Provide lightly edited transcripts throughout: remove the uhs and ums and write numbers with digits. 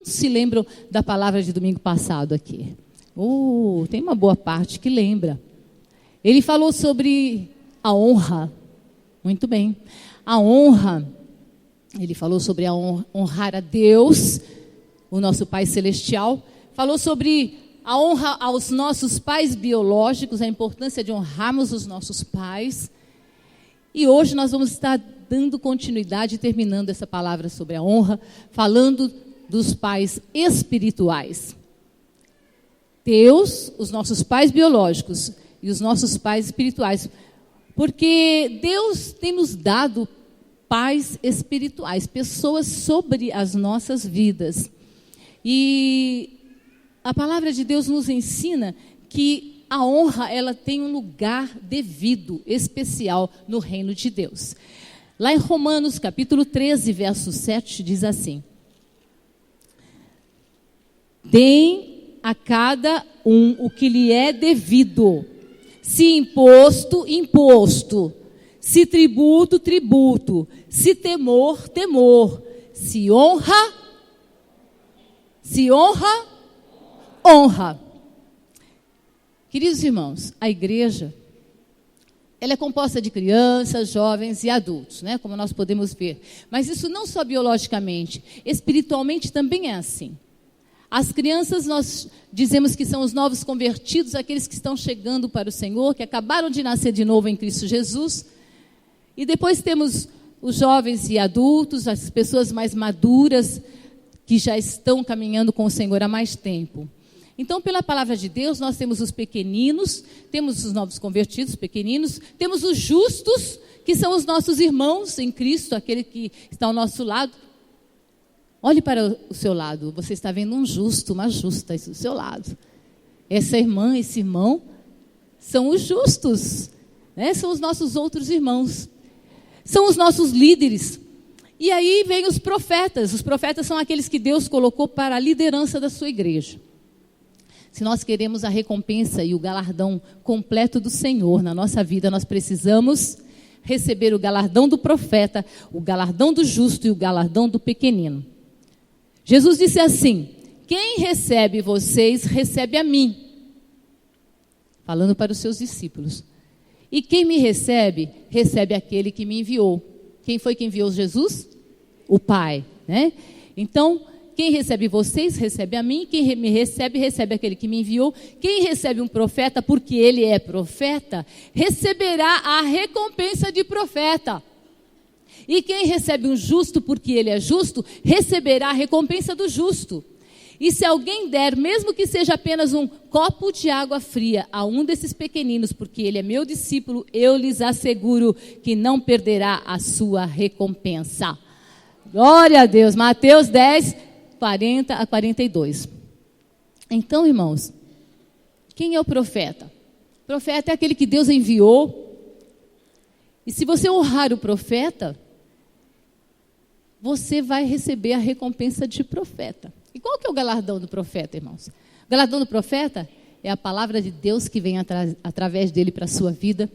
Se lembram da palavra de domingo passado aqui? Tem uma boa parte que lembra. Ele falou sobre a honra. Muito bem. A honra, ele falou sobre a honrar a Deus, o nosso Pai Celestial. Falou sobre a honra aos nossos pais biológicos, a importância de honrarmos os nossos pais. E hoje nós vamos estar dando continuidade, terminando essa palavra sobre a honra, falando dos pais espirituais. Deus, os nossos pais biológicos e os nossos pais espirituais. Porque Deus tem nos dado pais espirituais, pessoas sobre as nossas vidas. E a palavra de Deus nos ensina que a honra, ela tem um lugar devido, especial no reino de Deus. Lá em Romanos, capítulo 13, verso 7, diz assim: deem a cada um o que lhe é devido. Se imposto, imposto. Se tributo, tributo. Se temor, temor. Se honra, honra. Queridos irmãos, a igreja, ela é composta de crianças, jovens e adultos, né? Como nós podemos ver. Mas isso não só biologicamente, espiritualmente também é assim. As crianças, nós dizemos que são os novos convertidos, aqueles que estão chegando para o Senhor, que acabaram de nascer de novo em Cristo Jesus. E depois temos os jovens e adultos, as pessoas mais maduras, que já estão caminhando com o Senhor há mais tempo. Então, pela palavra de Deus, nós temos os pequeninos, temos os novos convertidos, pequeninos, temos os justos, que são os nossos irmãos em Cristo, aquele que está ao nosso lado. Olhe para o seu lado, você está vendo um justo, uma justa do seu lado. Essa irmã, esse irmão, são os justos, né? São os nossos outros irmãos. São os nossos líderes. E aí vem os profetas. Os profetas são aqueles que Deus colocou para a liderança da sua igreja. Se nós queremos a recompensa e o galardão completo do Senhor na nossa vida, nós precisamos receber o galardão do profeta, o galardão do justo e o galardão do pequenino. Jesus disse assim: quem recebe vocês, recebe a mim. Falando para os seus discípulos. E quem me recebe, recebe aquele que me enviou. Quem foi que enviou Jesus? O Pai, né? Então, quem recebe vocês, recebe a mim. Quem me recebe, recebe aquele que me enviou. Quem recebe um profeta, porque ele é profeta, receberá a recompensa de profeta. E quem recebe um justo, porque ele é justo, receberá a recompensa do justo. E se alguém der, mesmo que seja apenas um copo de água fria, a um desses pequeninos, porque ele é meu discípulo, eu lhes asseguro que não perderá a sua recompensa. Glória a Deus. Mateus 10, 40 a 42. Então, irmãos, quem é o profeta? O profeta é aquele que Deus enviou. E se você honrar o profeta, você vai receber a recompensa de profeta. E qual que é o galardão do profeta, irmãos? O galardão do profeta é a palavra de Deus que vem através dele para a sua vida.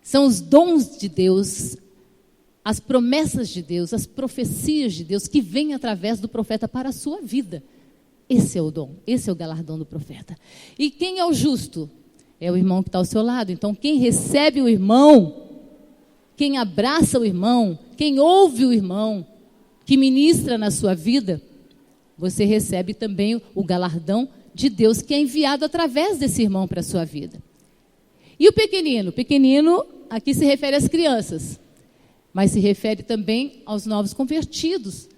São os dons de Deus, as promessas de Deus, as profecias de Deus que vêm através do profeta para a sua vida. Esse é o dom, esse é o galardão do profeta. E quem é o justo? É o irmão que está ao seu lado. Então, quem recebe o irmão, quem abraça o irmão, quem ouve o irmão, que ministra na sua vida, você recebe também o galardão de Deus que é enviado através desse irmão para a sua vida. E o pequenino? O pequenino aqui se refere às crianças, mas se refere também aos novos convertidos.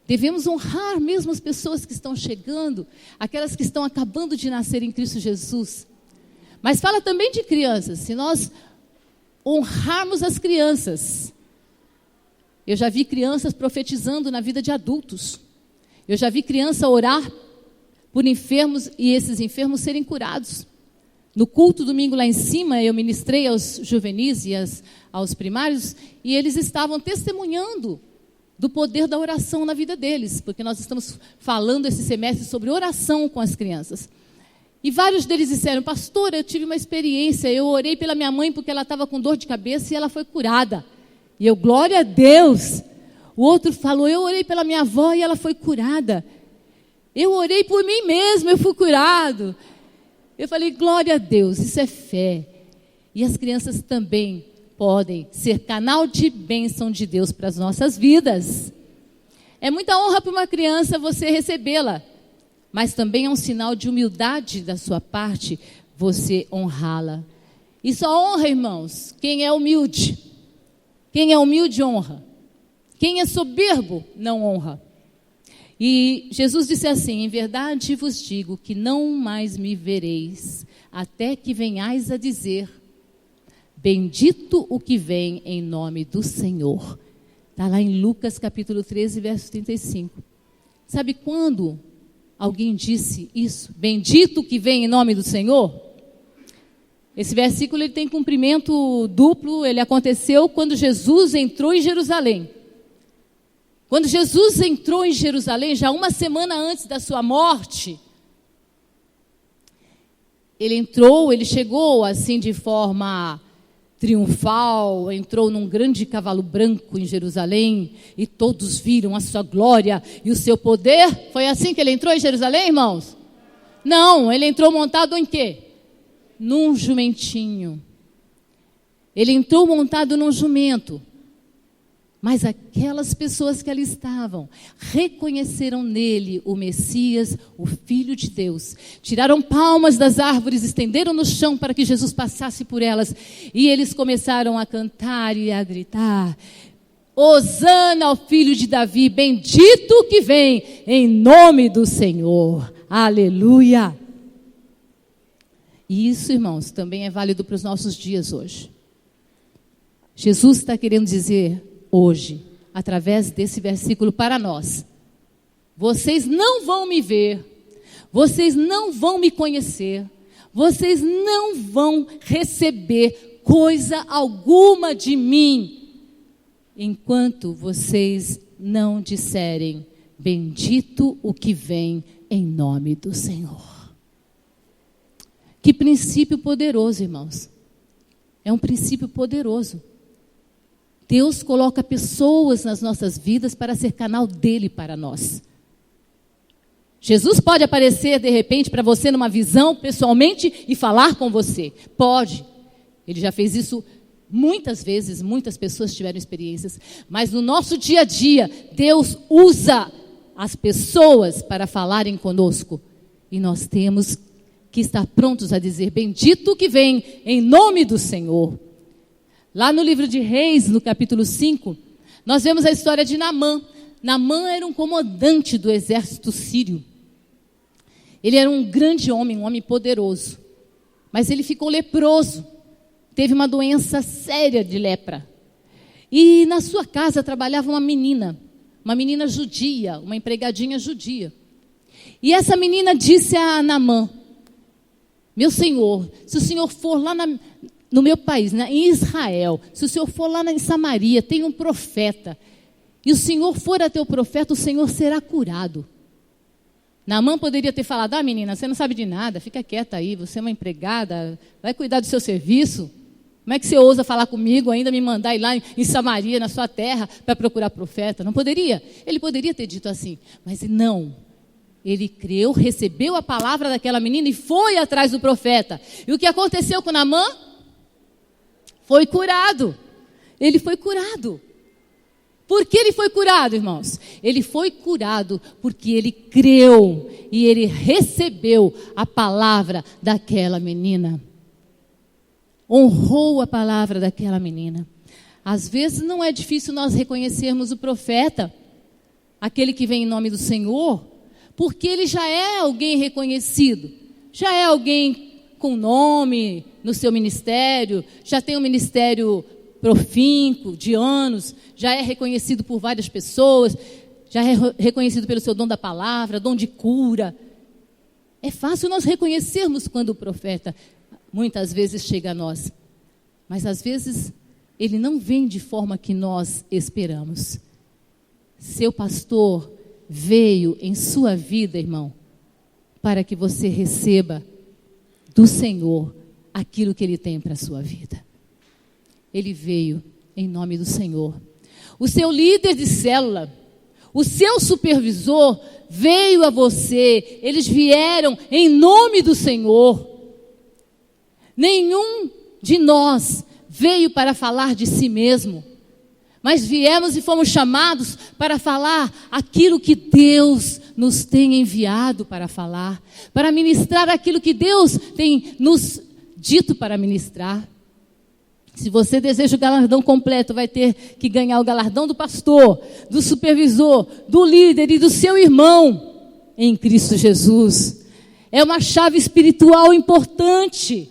Devemos honrar mesmo as pessoas que estão chegando, aquelas que estão acabando de nascer em Cristo Jesus. Mas fala também de crianças. Se nós honrarmos as crianças, eu já vi crianças profetizando na vida de adultos. Eu já vi criança orar por enfermos e esses enfermos serem curados. No culto domingo lá em cima, eu ministrei aos juvenis e aos primários, e eles estavam testemunhando do poder da oração na vida deles, porque nós estamos falando esse semestre sobre oração com as crianças. E vários deles disseram: pastora, eu tive uma experiência, eu orei pela minha mãe porque ela estava com dor de cabeça e ela foi curada. E eu, glória a Deus, O outro falou, eu orei pela minha avó e ela foi curada. Eu orei por mim mesmo, eu fui curado. Eu falei, glória a Deus, isso é fé. E as crianças também podem ser canal de bênção de Deus para as nossas vidas. É muita honra para uma criança você recebê-la, mas também é um sinal de humildade da sua parte você honrá-la. E só honra, irmãos, quem é humilde. Quem é humilde honra. Quem é soberbo não honra. E Jesus disse assim, em verdade vos digo que não mais me vereis, até que venhais a dizer, bendito o que vem em nome do Senhor. Está lá em Lucas capítulo 13, verso 35. Sabe quando alguém disse isso? Bendito o que vem em nome do Senhor? Esse versículo ele tem cumprimento duplo, ele aconteceu quando Jesus entrou em Jerusalém. Quando Jesus entrou em Jerusalém, já uma semana antes da sua morte, ele chegou assim de forma triunfal, entrou num grande cavalo branco em Jerusalém, e todos viram a sua glória e o seu poder. Foi assim que ele entrou em Jerusalém, irmãos? Não, ele entrou montado em quê? Num jumentinho. Ele entrou montado num jumento. Mas aquelas pessoas que ali estavam reconheceram nele o Messias, o Filho de Deus. Tiraram palmas das árvores, estenderam no chão para que Jesus passasse por elas. E eles começaram a cantar e a gritar, Hosana ao Filho de Davi, bendito que vem em nome do Senhor. Aleluia! E isso, irmãos, também é válido para os nossos dias hoje. Jesus está querendo dizer hoje, através desse versículo para nós, vocês não vão me ver, vocês não vão me conhecer, vocês não vão receber coisa alguma de mim, enquanto vocês não disserem, bendito o que vem em nome do Senhor. Que princípio poderoso, irmãos. É um princípio poderoso. Deus coloca pessoas nas nossas vidas para ser canal dele para nós. Jesus pode aparecer de repente para você numa visão pessoalmente e falar com você. Pode. Ele já fez isso muitas vezes, muitas pessoas tiveram experiências. Mas no nosso dia a dia, Deus usa as pessoas para falarem conosco. E nós temos que estar prontos a dizer, bendito que vem em nome do Senhor. Lá no livro de Reis, no capítulo 5, nós vemos a história de Naamã. Naamã era um comandante do exército sírio. Ele era um grande homem, um homem poderoso. Mas ele ficou leproso. Teve uma doença séria de lepra. E na sua casa trabalhava uma menina judia, uma empregadinha judia. E essa menina disse a Naamã, meu senhor, se o senhor for lá no meu país, em Israel, se o senhor for lá em Samaria, tem um profeta, e o senhor for até o profeta, o senhor será curado. Naamã poderia ter falado, menina, você não sabe de nada, fica quieta aí, você é uma empregada, vai cuidar do seu serviço. Como é que você ousa falar comigo, ainda me mandar ir lá em Samaria, na sua terra, para procurar profeta? Não poderia? Ele poderia ter dito assim, mas não. Ele creu, recebeu a palavra daquela menina e foi atrás do profeta. E o que aconteceu com Naamã? Foi curado. Ele foi curado. Por que ele foi curado, irmãos? Ele foi curado porque ele creu e ele recebeu a palavra daquela menina. Honrou a palavra daquela menina. Às vezes não é difícil nós reconhecermos o profeta, aquele que vem em nome do Senhor, porque ele já é alguém reconhecido, já é alguém com nome no seu ministério, já tem um ministério profínco, de anos, já é reconhecido por várias pessoas, já é reconhecido pelo seu dom da palavra, dom de cura. É fácil nós reconhecermos quando o profeta muitas vezes chega a nós, mas às vezes ele não vem de forma que nós esperamos. Seu pastor veio em sua vida, irmão, para que você receba do Senhor aquilo que Ele tem para a sua vida. Ele veio em nome do Senhor. O seu líder de célula, o seu supervisor veio a você, eles vieram em nome do Senhor. Nenhum de nós veio para falar de si mesmo, mas viemos e fomos chamados para falar aquilo que Deus nos tem enviado para falar, para ministrar aquilo que Deus tem nos dito para ministrar. Se você deseja o galardão completo, vai ter que ganhar o galardão do pastor, do supervisor, do líder e do seu irmão em Cristo Jesus. É uma chave espiritual importante.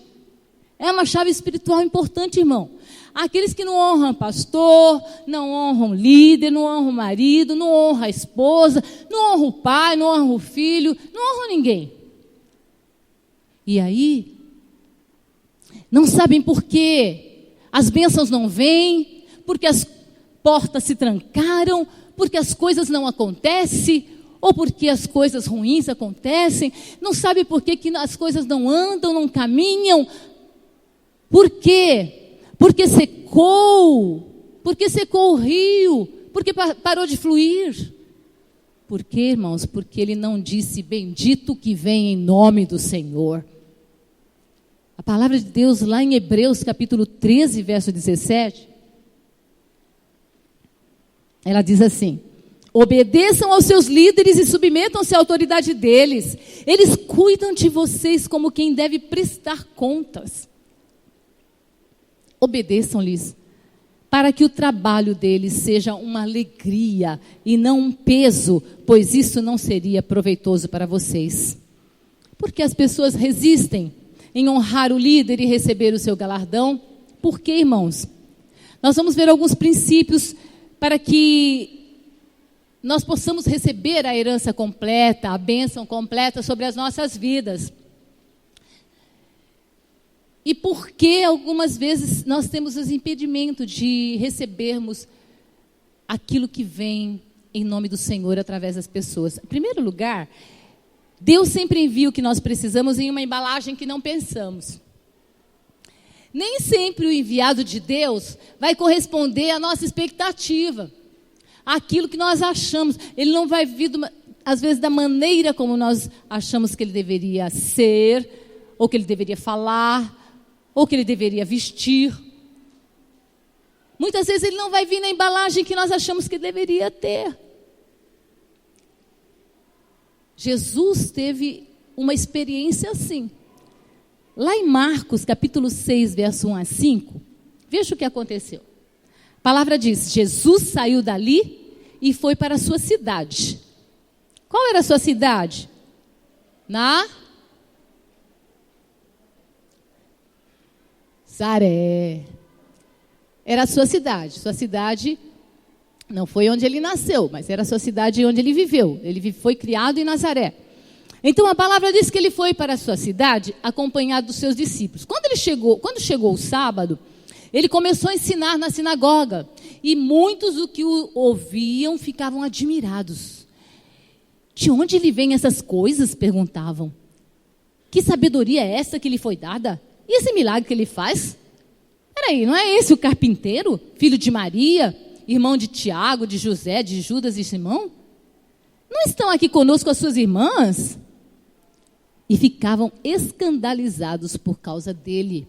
É uma chave espiritual importante, irmão. Aqueles que não honram pastor, não honram líder, não honram marido, não honram a esposa, não honram o pai, não honram o filho, não honram ninguém. E aí, não sabem por quê. As bênçãos não vêm, porque as portas se trancaram, porque as coisas não acontecem, ou porque as coisas ruins acontecem. Não sabe por que as coisas não andam, não caminham. Por quê? Porque secou o rio, porque parou de fluir. Por quê, irmãos? Porque ele não disse, bendito que vem em nome do Senhor. A palavra de Deus lá em Hebreus capítulo 13, verso 17, ela diz assim: obedeçam aos seus líderes e submetam-se à autoridade deles. Eles cuidam de vocês como quem deve prestar contas. Obedeçam-lhes, para que o trabalho deles seja uma alegria e não um peso, pois isso não seria proveitoso para vocês. Porque as pessoas resistem em honrar o líder e receber o seu galardão. Por quê, irmãos? Nós vamos ver alguns princípios para que nós possamos receber a herança completa, a bênção completa sobre as nossas vidas. E por que algumas vezes nós temos os impedimentos de recebermos aquilo que vem em nome do Senhor através das pessoas? Em primeiro lugar, Deus sempre envia o que nós precisamos em uma embalagem que não pensamos. Nem sempre o enviado de Deus vai corresponder à nossa expectativa, àquilo que nós achamos. Ele não vai vir, às vezes, da maneira como nós achamos que ele deveria ser, ou que ele deveria falar, ou que ele deveria vestir. Muitas vezes ele não vai vir na embalagem que nós achamos que deveria ter. Jesus teve uma experiência assim. Lá em Marcos, capítulo 6, verso 1 a 5, veja o que aconteceu. A palavra diz: Jesus saiu dali e foi para a sua cidade. Qual era a sua cidade? Nazaré. Era a sua cidade. Sua cidade não foi onde ele nasceu, mas era a sua cidade onde ele viveu. Ele foi criado em Nazaré. Então a palavra diz que ele foi para a sua cidade acompanhado dos seus discípulos. Quando chegou o sábado, ele começou a ensinar na sinagoga. E muitos do que o ouviam ficavam admirados. De onde lhe vêm essas coisas? Perguntavam. Que sabedoria é essa que lhe foi dada? E esse milagre que ele faz? Peraí, não é esse o carpinteiro, filho de Maria, irmão de Tiago, de José, de Judas e Simão? Não estão aqui conosco as suas irmãs? E ficavam escandalizados por causa dele.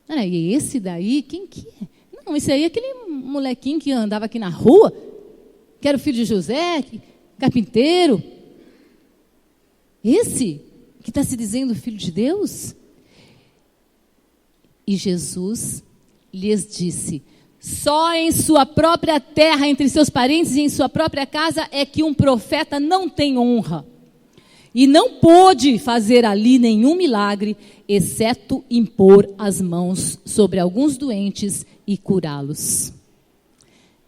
Peraí, esse daí, quem que é? Não, esse aí é aquele molequinho que andava aqui na rua, que era o filho de José, carpinteiro. Esse que está se dizendo filho de Deus? E Jesus lhes disse: só em sua própria terra, entre seus parentes e em sua própria casa, é que um profeta não tem honra. E não pôde fazer ali nenhum milagre, exceto impor as mãos sobre alguns doentes e curá-los.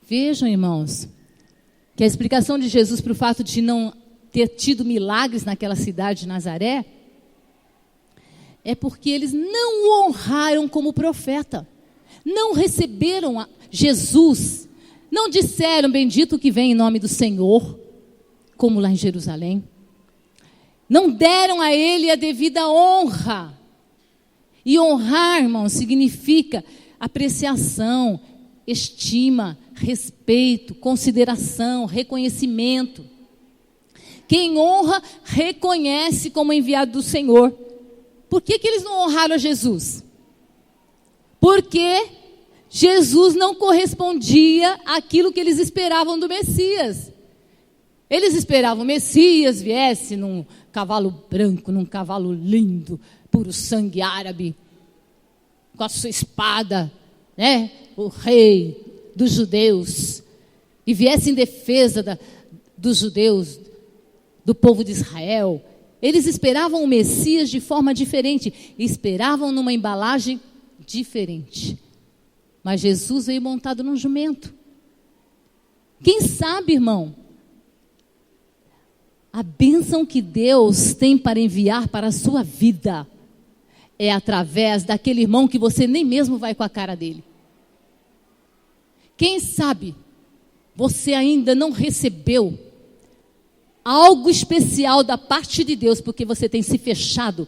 Vejam, irmãos, que a explicação de Jesus para o fato de não ter tido milagres naquela cidade de Nazaré é porque eles não o honraram como profeta. Não receberam Jesus. Não disseram, bendito que vem em nome do Senhor, como lá em Jerusalém. Não deram a ele a devida honra. E honrar, irmão, significa apreciação, estima, respeito, consideração, reconhecimento. Quem honra, reconhece como enviado do Senhor. Por que eles não honraram a Jesus? Porque Jesus não correspondia àquilo que eles esperavam do Messias. Eles esperavam o Messias viesse num cavalo branco, num cavalo lindo, puro sangue árabe, com a sua espada, né? O rei dos judeus, e viesse em defesa dos judeus, do povo de Israel. Eles esperavam o Messias de forma diferente, esperavam numa embalagem diferente. Mas Jesus veio montado num jumento. Quem sabe, irmão, a bênção que Deus tem para enviar para a sua vida é através daquele irmão que você nem mesmo vai com a cara dele. Quem sabe você ainda não recebeu algo especial da parte de Deus, porque você tem se fechado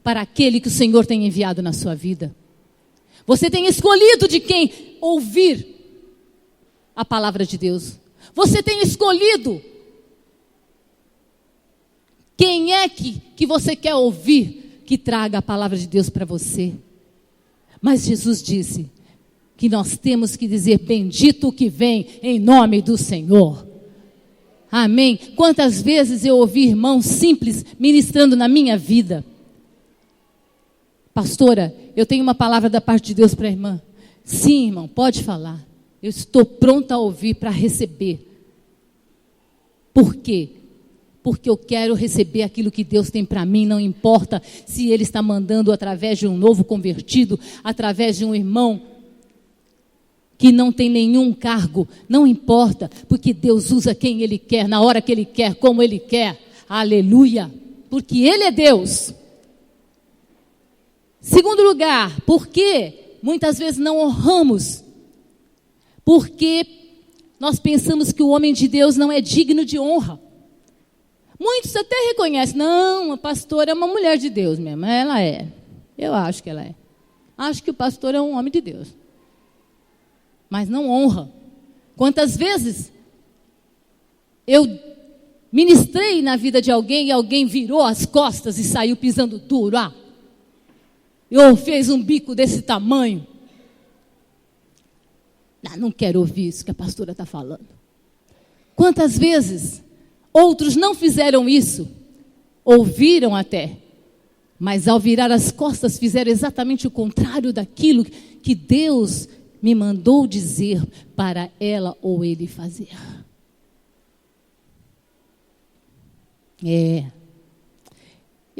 para aquele que o Senhor tem enviado na sua vida. Você tem escolhido de quem ouvir a palavra de Deus. Você tem escolhido quem é que você quer ouvir que traga a palavra de Deus para você. Mas Jesus disse que nós temos que dizer: bendito o que vem em nome do Senhor. Amém? Quantas vezes eu ouvi irmãos simples ministrando na minha vida: pastora, eu tenho uma palavra da parte de Deus para a irmã. Sim, irmão, pode falar. Eu estou pronta a ouvir para receber. Por quê? Porque eu quero receber aquilo que Deus tem para mim, não importa se Ele está mandando através de um novo convertido, através de um irmão que não tem nenhum cargo, não importa, porque Deus usa quem Ele quer, na hora que Ele quer, como Ele quer. Aleluia! Porque Ele é Deus. Segundo lugar, por que muitas vezes não honramos? Porque nós pensamos que o homem de Deus não é digno de honra. Muitos até reconhecem: não, a pastora é uma mulher de Deus mesmo. Ela é. Eu acho que ela é. Acho que o pastor é um homem de Deus. Mas não honra. Quantas vezes eu ministrei na vida de alguém e alguém virou as costas e saiu pisando duro. Eu fez um bico desse tamanho. Não quero ouvir isso que a pastora está falando. Quantas vezes outros não fizeram isso, ouviram até, mas ao virar as costas fizeram exatamente o contrário daquilo que Deus me mandou dizer para ela ou ele fazer. E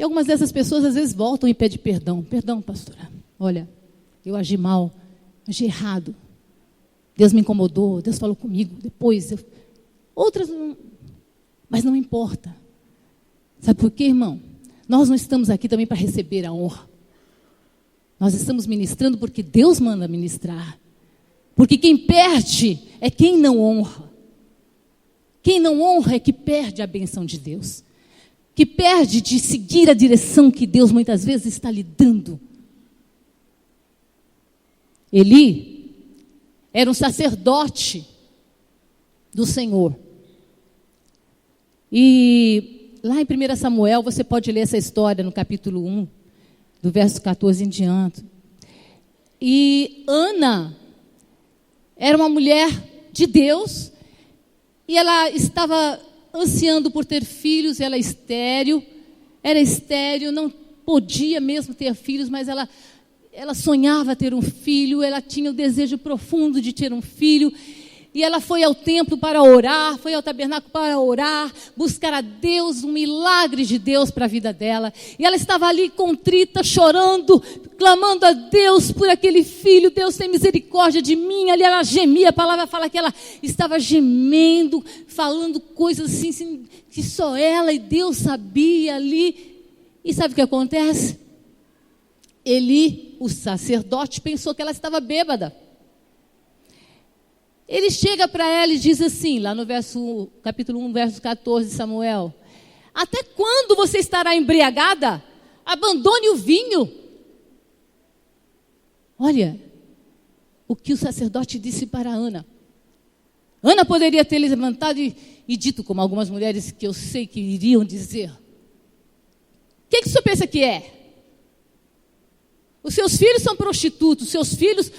algumas dessas pessoas às vezes voltam e pedem perdão. Perdão, pastora. Olha, eu agi mal, agi errado. Deus me incomodou, Deus falou comigo. Depois, outras não, mas não importa. Sabe por quê, irmão? Nós não estamos aqui também para receber a honra. Nós estamos ministrando porque Deus manda ministrar. Porque quem perde é quem não honra. Quem não honra é que perde a benção de Deus. Que perde de seguir a direção que Deus muitas vezes está lhe dando. Eli era um sacerdote do Senhor. E lá em 1 Samuel, você pode ler essa história no capítulo 1, do verso 14 em diante. E Ana era uma mulher de Deus, e ela estava ansiando por ter filhos, ela era estéril, não podia mesmo ter filhos, mas ela sonhava ter um filho, ela tinha o desejo profundo de ter um filho, e ela foi ao templo para orar, foi ao tabernáculo para orar, buscar a Deus, um milagre de Deus para a vida dela. E ela estava ali contrita, chorando, clamando a Deus por aquele filho. Deus tem misericórdia de mim. Ali ela gemia, a palavra fala que ela estava gemendo, falando coisas assim que só ela e Deus sabia ali. E sabe o que acontece? Eli, o sacerdote, pensou que ela estava bêbada. Ele chega para ela e diz assim, lá no capítulo 1, verso 14 de Samuel: até quando você estará embriagada? Abandone o vinho. Olha, o que o sacerdote disse para Ana. Ana poderia ter levantado e dito, como algumas mulheres que eu sei que iriam dizer: o que o senhor pensa que é? Os seus filhos são prostitutos, os seus filhos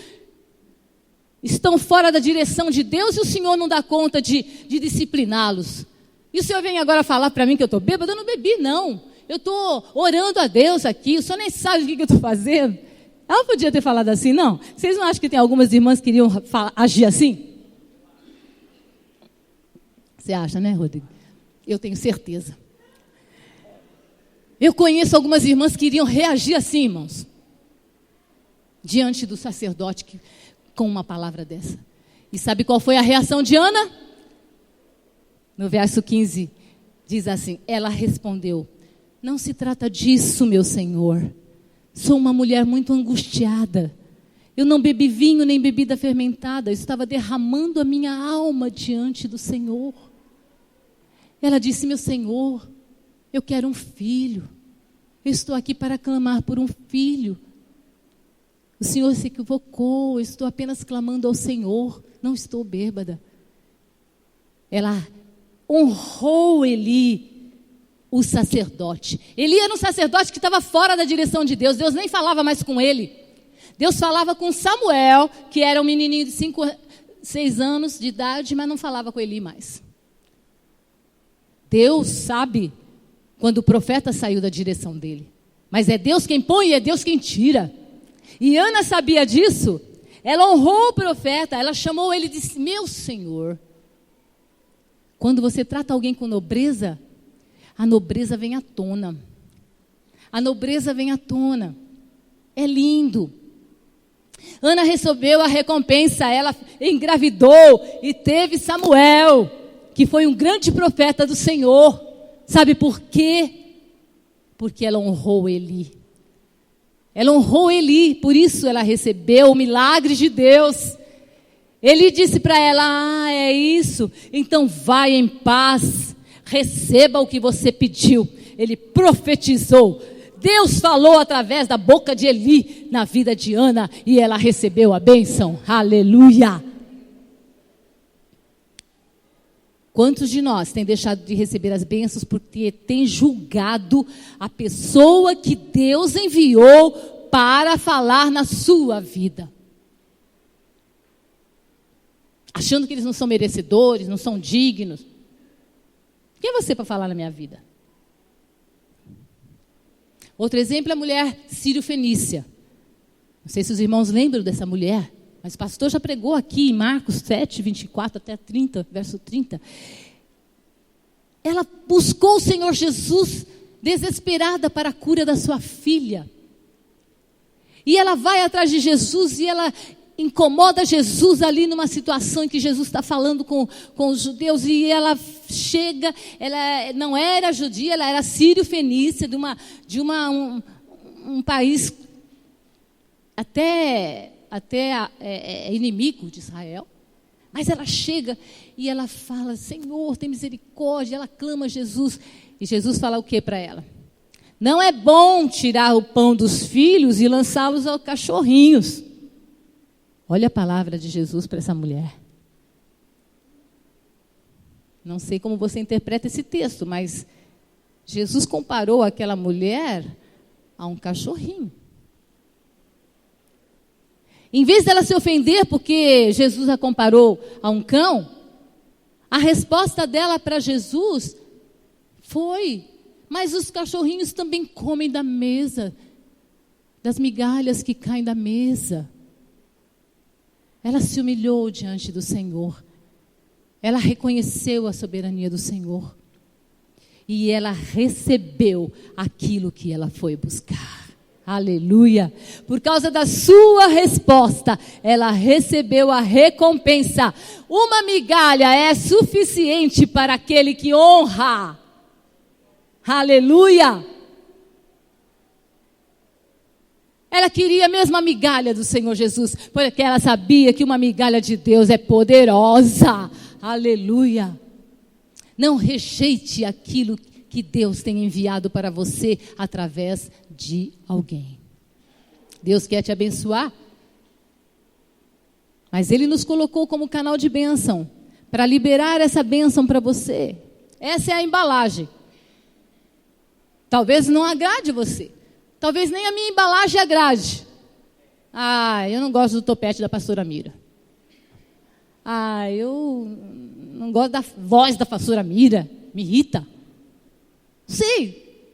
estão fora da direção de Deus e o senhor não dá conta de discipliná-los. E o senhor vem agora falar para mim que eu estou bêbada? Eu não bebi, não. Eu estou orando a Deus aqui, o senhor nem sabe o que eu estou fazendo. Ela podia ter falado assim, não? Vocês não acham que tem algumas irmãs que queriam agir assim? Você acha, né, Rodrigo? Eu tenho certeza. Eu conheço algumas irmãs que iriam reagir assim, irmãos, diante do sacerdote com uma palavra dessa. E sabe qual foi a reação de Ana? No verso 15, diz assim: ela respondeu: não se trata disso, meu senhor. Sou uma mulher muito angustiada. Eu não bebi vinho nem bebida fermentada. Eu estava derramando a minha alma diante do Senhor. Ela disse: meu Senhor, eu quero um filho. Eu estou aqui para clamar por um filho. O Senhor se equivocou. Eu estou apenas clamando ao Senhor. Não estou bêbada. Ela honrou Eli, o sacerdote. Eli era um sacerdote que estava fora da direção de Deus. Deus nem falava mais com ele. Deus falava com Samuel, que era um menininho de 5, 6 anos de idade, mas não falava com Eli mais. Deus sabe quando o profeta saiu da direção dele. Mas é Deus quem põe e é Deus quem tira. E Ana sabia disso. Ela honrou o profeta, ela chamou ele e disse: meu Senhor. Quando você trata alguém com nobreza, a nobreza vem à tona. A nobreza vem à tona. É lindo. Ana recebeu a recompensa, ela engravidou e teve Samuel, que foi um grande profeta do Senhor. Sabe por quê? Porque ela honrou Eli. Ela honrou Eli, por isso ela recebeu o milagre de Deus. Ele disse para ela: é isso, então vai em paz, receba o que você pediu. Ele profetizou. Deus falou através da boca de Eli na vida de Ana e ela recebeu a bênção. Aleluia! Quantos de nós têm deixado de receber as bênçãos porque tem julgado a pessoa que Deus enviou para falar na sua vida? Achando que eles não são merecedores, não são dignos. Quem é você para falar na minha vida? Outro exemplo é a mulher sírio-fenícia. Não sei se os irmãos lembram dessa mulher, mas o pastor já pregou aqui em Marcos 7, 24 até 30, verso 30. Ela buscou o Senhor Jesus desesperada para a cura da sua filha. E ela vai atrás de Jesus e ela incomoda Jesus ali numa situação em que Jesus está falando com os judeus, e ela chega, ela não era judia, ela era sírio-fenícia, de um país até inimigo de Israel. Mas ela chega e ela fala: Senhor, tem misericórdia. Ela clama a Jesus. E Jesus fala o que para ela? Não é bom tirar o pão dos filhos e lançá-los aos cachorrinhos. Olha a palavra de Jesus para essa mulher. Não sei como você interpreta esse texto, mas Jesus comparou aquela mulher a um cachorrinho. Em vez dela se ofender porque Jesus a comparou a um cão, a resposta dela para Jesus foi: mas os cachorrinhos também comem da mesa, das migalhas que caem da mesa. Ela se humilhou diante do Senhor. Ela reconheceu a soberania do Senhor. E ela recebeu aquilo que ela foi buscar. Aleluia! Por causa da sua resposta, ela recebeu a recompensa. Uma migalha é suficiente para aquele que honra. Aleluia! Ela queria mesmo a migalha do Senhor Jesus, porque ela sabia que uma migalha de Deus é poderosa. Aleluia! Não rejeite aquilo que Deus tem enviado para você através de alguém. Deus quer te abençoar. Mas Ele nos colocou como canal de bênção, para liberar essa bênção para você. Essa é a embalagem. Talvez não agrade você. Talvez nem a minha embalagem agrade. Eu não gosto do topete da pastora Mira. Eu não gosto da voz da pastora Mira. Me irrita. Sei.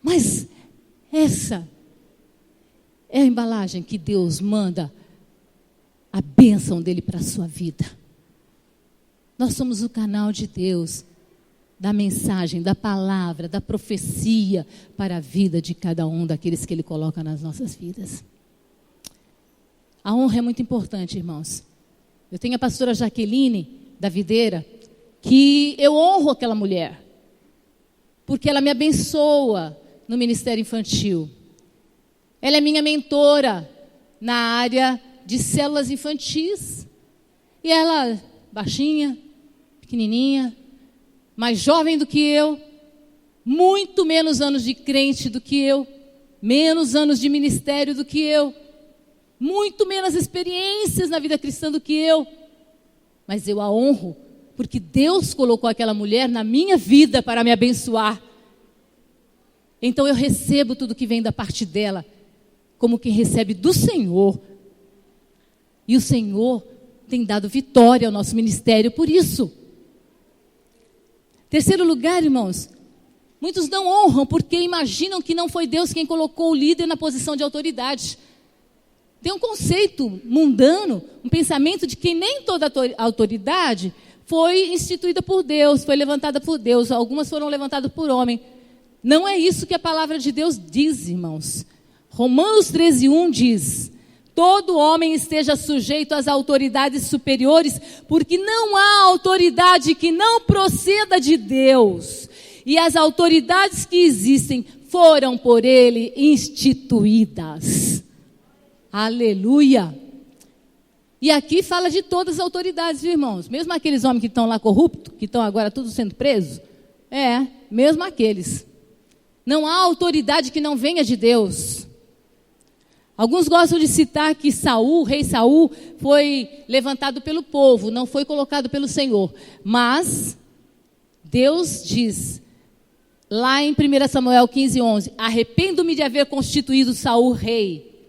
Mas essa é a embalagem que Deus manda a bênção dele para a sua vida. Nós somos o canal de Deus, da mensagem, da palavra, da profecia para a vida de cada um daqueles que Ele coloca nas nossas vidas. A honra é muito importante, irmãos. Eu tenho a pastora Jaqueline, da Videira, que eu honro aquela mulher, porque ela me abençoa no ministério infantil. Ela é minha mentora na área de células infantis. E ela, baixinha, pequenininha, mais jovem do que eu, muito menos anos de crente do que eu, menos anos de ministério do que eu, muito menos experiências na vida cristã do que eu. Mas eu a honro, porque Deus colocou aquela mulher na minha vida para me abençoar. Então eu recebo tudo que vem da parte dela, como quem recebe do Senhor. E o Senhor tem dado vitória ao nosso ministério por isso. Terceiro lugar, irmãos, muitos não honram porque imaginam que não foi Deus quem colocou o líder na posição de autoridade. Tem um conceito mundano, um pensamento de que nem toda autoridade foi instituída por Deus, foi levantada por Deus, algumas foram levantadas por homem. Não é isso que a palavra de Deus diz, irmãos. Romanos 13:1 diz: todo homem esteja sujeito às autoridades superiores, porque não há autoridade que não proceda de Deus. E as autoridades que existem foram por Ele instituídas. Aleluia! E aqui fala de todas as autoridades, viu, irmãos? Mesmo aqueles homens que estão lá corruptos, que estão agora todos sendo presos. Mesmo aqueles. Não há autoridade que não venha de Deus. Alguns gostam de citar que Saul, rei Saul, foi levantado pelo povo, não foi colocado pelo Senhor. Mas Deus diz, lá em 1 Samuel 15:11, arrependo-me de haver constituído Saul rei,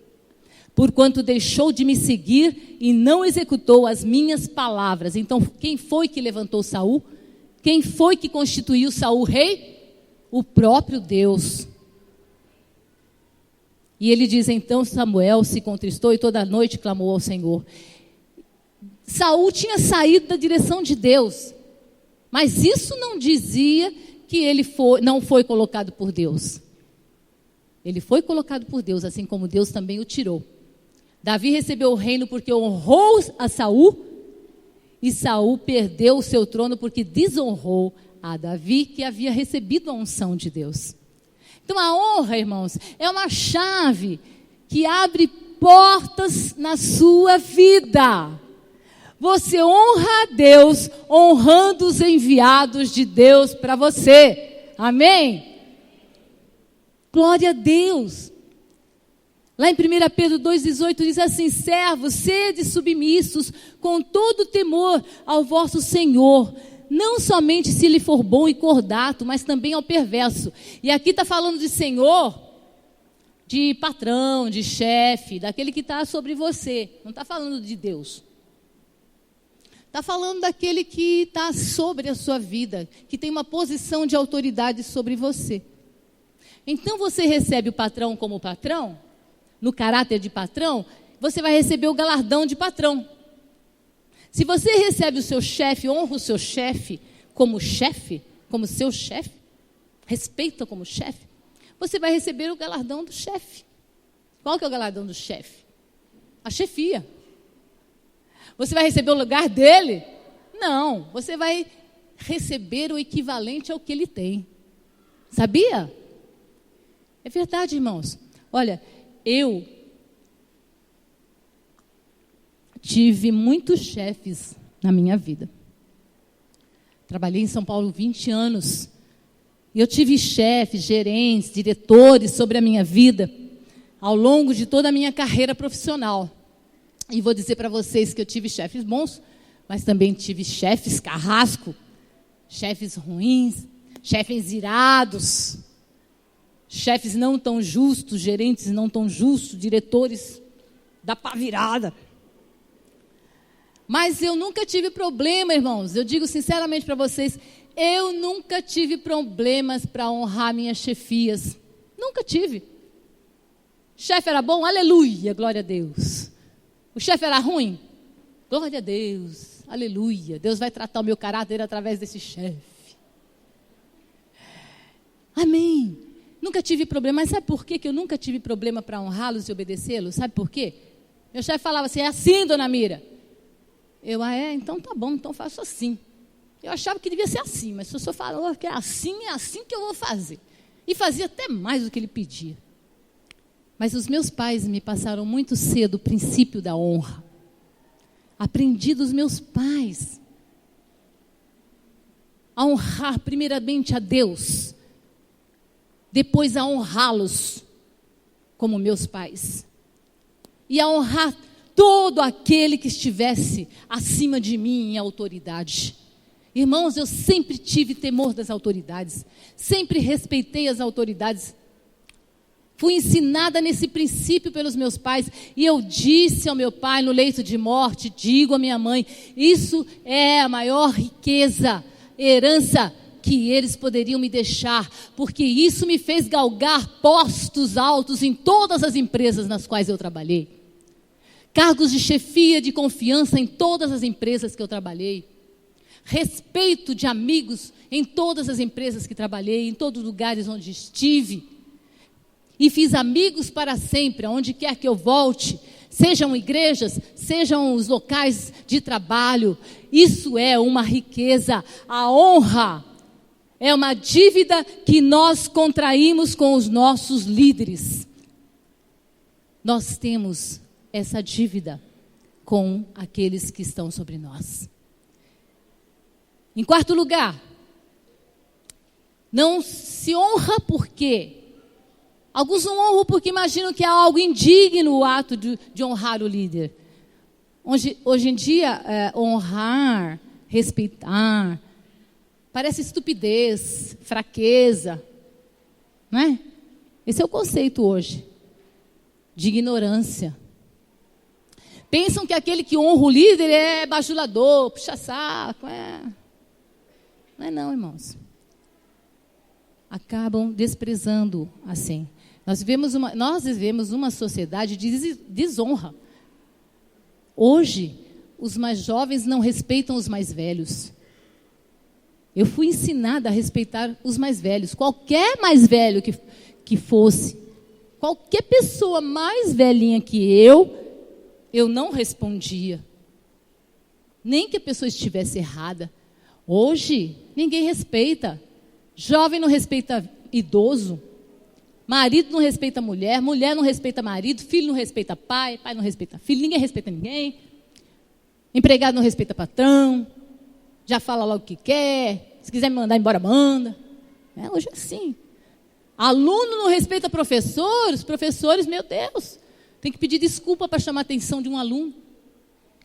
porquanto deixou de me seguir e não executou as minhas palavras. Então, quem foi que levantou Saul? Quem foi que constituiu Saul rei? O próprio Deus. E ele diz, então Samuel se contristou e toda a noite clamou ao Senhor. Saul tinha saído da direção de Deus, mas isso não dizia que ele não foi colocado por Deus. Ele foi colocado por Deus, assim como Deus também o tirou. Davi recebeu o reino porque honrou a Saul, e Saul perdeu o seu trono porque desonrou a Davi, que havia recebido a unção de Deus. Então a honra, irmãos, é uma chave que abre portas na sua vida. Você honra a Deus, honrando os enviados de Deus para você. Amém? Glória a Deus. Lá em 1 Pedro 2,18 diz assim: servos, sede submissos com todo temor ao vosso Senhor, não somente se lhe for bom e cordato, mas também ao perverso. E aqui está falando de Senhor, de patrão, de chefe, daquele que está sobre você. Não está falando de Deus. Está falando daquele que está sobre a sua vida, que tem uma posição de autoridade sobre você. Então você recebe o patrão como patrão, no caráter de patrão, você vai receber o galardão de patrão. Se você recebe o seu chefe, honra o seu chefe, como seu chefe, respeita como chefe, você vai receber o galardão do chefe. Qual que é o galardão do chefe? A chefia. Você vai receber o lugar dele? Não, você vai receber o equivalente ao que ele tem. Sabia? É verdade, irmãos. Olha, eu tive muitos chefes na minha vida. Trabalhei em São Paulo 20 anos. E eu tive chefes, gerentes, diretores sobre a minha vida ao longo de toda a minha carreira profissional. E vou dizer para vocês que eu tive chefes bons, mas também tive chefes carrasco, chefes ruins, chefes irados, chefes não tão justos, gerentes não tão justos, diretores da pá virada. Mas eu nunca tive problema, irmãos. Eu digo sinceramente para vocês, eu nunca tive problemas para honrar minhas chefias. Nunca tive. Chefe era bom? Aleluia, glória a Deus. O chefe era ruim? Glória a Deus, aleluia. Deus vai tratar o meu caráter através desse chefe. Amém. Nunca tive problema. Mas sabe por quê que eu nunca tive problema para honrá-los e obedecê-los? Sabe por quê? Meu chefe falava assim, é assim, dona Mira. Eu, então tá bom, então faço assim. Eu achava que devia ser assim, mas se o senhor falou que é assim que eu vou fazer. E fazia até mais do que ele pedia. Mas os meus pais me passaram muito cedo o princípio da honra. Aprendi dos meus pais a honrar primeiramente a Deus, depois a honrá-los como meus pais. E a honrar todo aquele que estivesse acima de mim em autoridade. Irmãos, eu sempre tive temor das autoridades, sempre respeitei as autoridades. Fui ensinada nesse princípio pelos meus pais, e eu disse ao meu pai no leito de morte, digo à minha mãe, isso é a maior riqueza, herança que eles poderiam me deixar, porque isso me fez galgar postos altos em todas as empresas nas quais eu trabalhei. Cargos de chefia, de confiança em todas as empresas que eu trabalhei. Respeito de amigos em todas as empresas que trabalhei, em todos os lugares onde estive. E fiz amigos para sempre, aonde quer que eu volte, sejam igrejas, sejam os locais de trabalho. Isso é uma riqueza. A honra é uma dívida que nós contraímos com os nossos líderes. Nós temos essa dívida com aqueles que estão sobre nós. Em quarto lugar, não se honra porque alguns não honram porque imaginam que é algo indigno o ato de honrar o líder. Hoje em dia, honrar, respeitar, parece estupidez, fraqueza, não é? Esse é o conceito hoje, de ignorância. Pensam que aquele que honra o líder é bajulador, puxa-saco. Não é não, irmãos. Acabam desprezando assim. Nós vivemos uma sociedade de desonra. Hoje, os mais jovens não respeitam os mais velhos. Eu fui ensinada a respeitar os mais velhos. Qualquer mais velho que fosse, qualquer pessoa mais velhinha que eu não respondia. Nem que a pessoa estivesse errada. Hoje, ninguém respeita. Jovem não respeita idoso. Marido não respeita mulher. Mulher não respeita marido. Filho não respeita pai. Pai não respeita filho. Ninguém respeita ninguém. Empregado não respeita patrão. Já fala logo o que quer. Se quiser me mandar embora, manda. Hoje é assim. Aluno não respeita professores. Professores, meu Deus, tem que pedir desculpa para chamar a atenção de um aluno.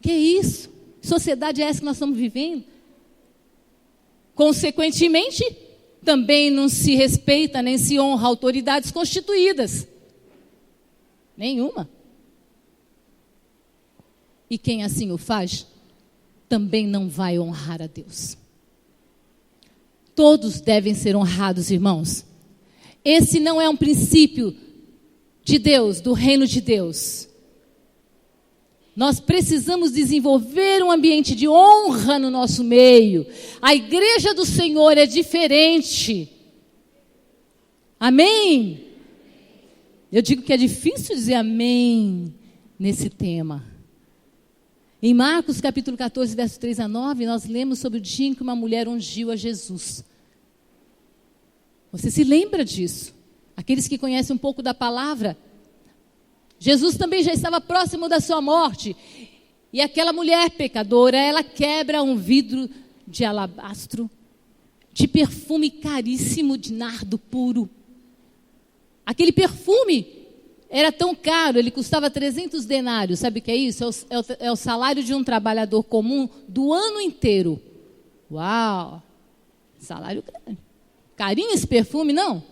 Que isso? Sociedade é essa que nós estamos vivendo? Consequentemente, também não se respeita nem se honra autoridades constituídas. Nenhuma. E quem assim o faz, também não vai honrar a Deus. Todos devem ser honrados, irmãos. Esse não é um princípio de Deus, do reino de Deus. Nós precisamos desenvolver um ambiente de honra no nosso meio. A igreja do Senhor é diferente. Amém? Eu digo que é difícil dizer amém nesse tema. Em Marcos capítulo 14, verso 3 a 9, nós lemos sobre o dia em que uma mulher ungiu a Jesus. Você se lembra disso? Aqueles que conhecem um pouco da palavra. Jesus também já estava próximo da sua morte. E aquela mulher pecadora, ela quebra um vidro de alabastro, de perfume caríssimo de nardo puro. Aquele perfume era tão caro, ele custava 300 denários. Sabe o que é isso? É o salário de um trabalhador comum do ano inteiro. Uau! Salário grande. Carinho esse perfume, não?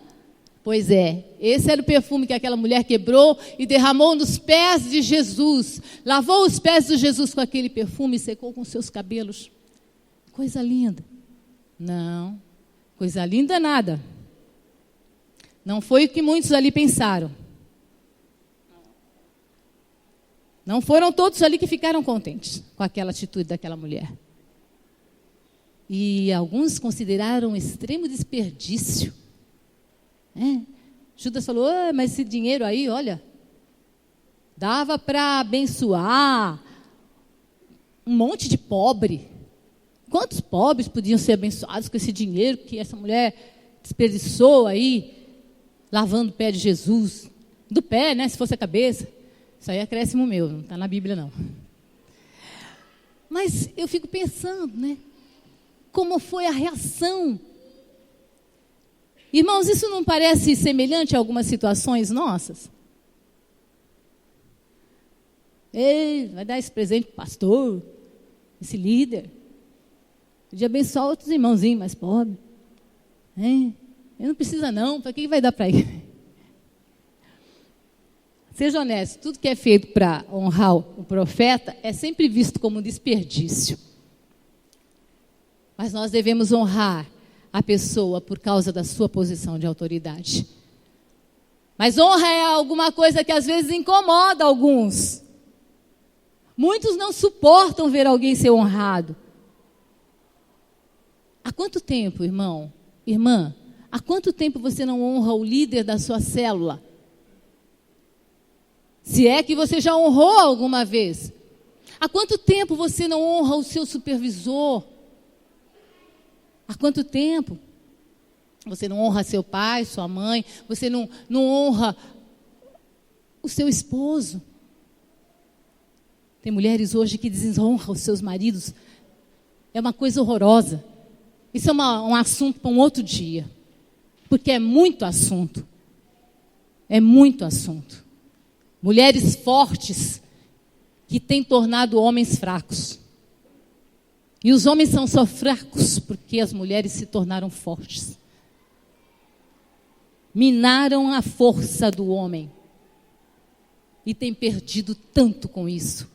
Pois é, esse era o perfume que aquela mulher quebrou e derramou nos pés de Jesus. Lavou os pés de Jesus com aquele perfume e secou com seus cabelos. Coisa linda. Não, coisa linda nada. Não foi o que muitos ali pensaram. Não foram todos ali que ficaram contentes com aquela atitude daquela mulher. E alguns consideraram um extremo desperdício. Judas falou, mas esse dinheiro aí, olha, dava para abençoar um monte de pobre. Quantos pobres podiam ser abençoados com esse dinheiro que essa mulher desperdiçou aí, lavando o pé de Jesus? Do pé, né, se fosse a cabeça. Isso aí é acréscimo meu, não está na Bíblia, não. Mas eu fico pensando, né? Como foi a reação? Irmãos, isso não parece semelhante a algumas situações nossas? Ei, vai dar esse presente para o pastor, esse líder. Podia abençoar outros irmãozinhos mais pobres. Ele não precisa não, para que vai dar para ele? Seja honesto, tudo que é feito para honrar o profeta é sempre visto como um desperdício. Mas nós devemos honrar a pessoa por causa da sua posição de autoridade. Mas honra é alguma coisa que às vezes incomoda alguns. Muitos não suportam ver alguém ser honrado. Há quanto tempo, irmão, irmã, há quanto tempo você não honra o líder da sua célula? Se é que você já honrou alguma vez. Há quanto tempo você não honra o seu supervisor? Há quanto tempo você não honra seu pai, sua mãe? Você não honra o seu esposo? Tem mulheres hoje que desonram os seus maridos. É uma coisa horrorosa. Isso é um assunto para um outro dia. Porque é muito assunto. É muito assunto. Mulheres fortes que têm tornado homens fracos. E os homens são só fracos porque as mulheres se tornaram fortes. Minaram a força do homem. E tem perdido tanto com isso.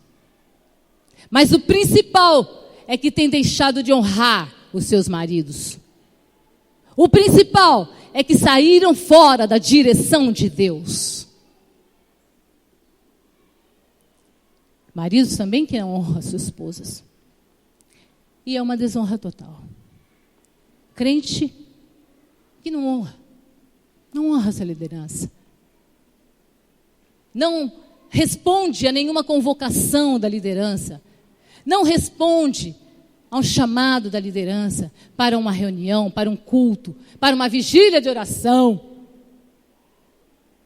Mas o principal é que tem deixado de honrar os seus maridos. O principal é que saíram fora da direção de Deus. Maridos também que não honram as suas esposas. E é uma desonra total. Crente que não honra essa liderança. Não responde a nenhuma convocação da liderança. Não responde a um chamado da liderança para uma reunião, para um culto, para uma vigília de oração.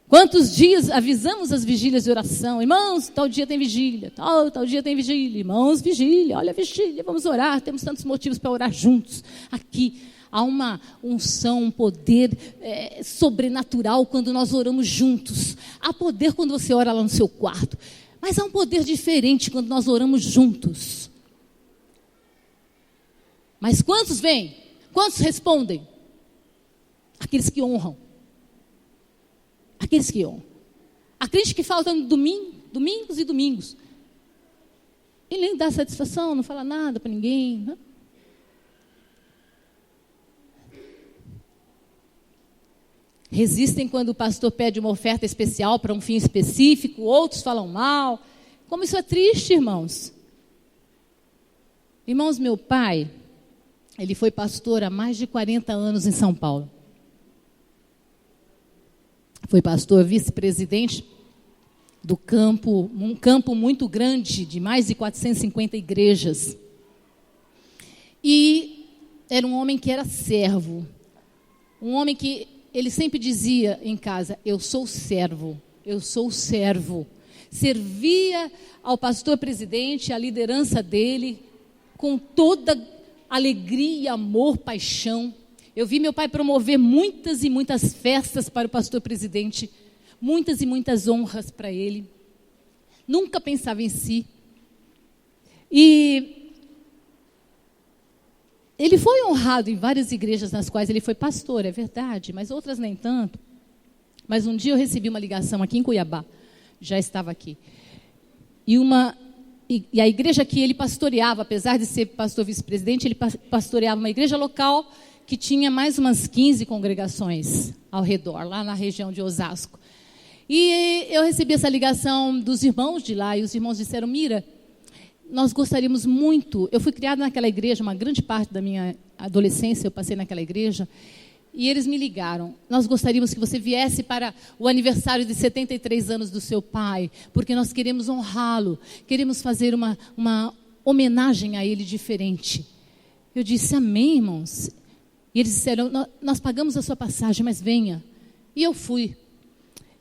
Quantos dias avisamos as vigílias de oração? Irmãos, tal dia tem vigília, tal dia tem vigília. Irmãos, vigília, olha a vigília, vamos orar. Temos tantos motivos para orar juntos. Aqui há uma unção, um poder sobrenatural quando nós oramos juntos. Há poder quando você ora lá no seu quarto. Mas há um poder diferente quando nós oramos juntos. Mas quantos vêm? Quantos respondem? Aqueles que honram. Aqueles que honram. A crente que falta no domingos e domingos. Ele nem dá satisfação, não fala nada para ninguém. Né? Resistem quando o pastor pede uma oferta especial para um fim específico, outros falam mal. Como isso é triste, irmãos. Irmãos, meu pai, ele foi pastor há mais de 40 anos em São Paulo. Foi pastor vice-presidente do campo, um campo muito grande, de mais de 450 igrejas. E era um homem que era servo. Um homem que ele sempre dizia em casa, eu sou servo, eu sou servo. Servia ao pastor presidente, à liderança dele, com toda alegria, amor, paixão. Eu vi meu pai promover muitas e muitas festas para o pastor presidente, muitas e muitas honras para ele. Nunca pensava em si. E ele foi honrado em várias igrejas nas quais ele foi pastor, é verdade, mas outras nem tanto. Mas um dia eu recebi uma ligação aqui em Cuiabá, já estava aqui. E a igreja que ele pastoreava, apesar de ser pastor vice-presidente, ele pastoreava uma igreja local que tinha mais umas 15 congregações ao redor, lá na região de Osasco. E eu recebi essa ligação dos irmãos de lá, e os irmãos disseram: Mira, nós gostaríamos muito, eu fui criada naquela igreja, uma grande parte da minha adolescência eu passei naquela igreja, e eles me ligaram: nós gostaríamos que você viesse para o aniversário de 73 anos do seu pai, porque nós queremos honrá-lo, queremos fazer uma homenagem a ele diferente. Eu disse: amém, irmãos. E eles disseram: nós pagamos a sua passagem, mas venha. E eu fui.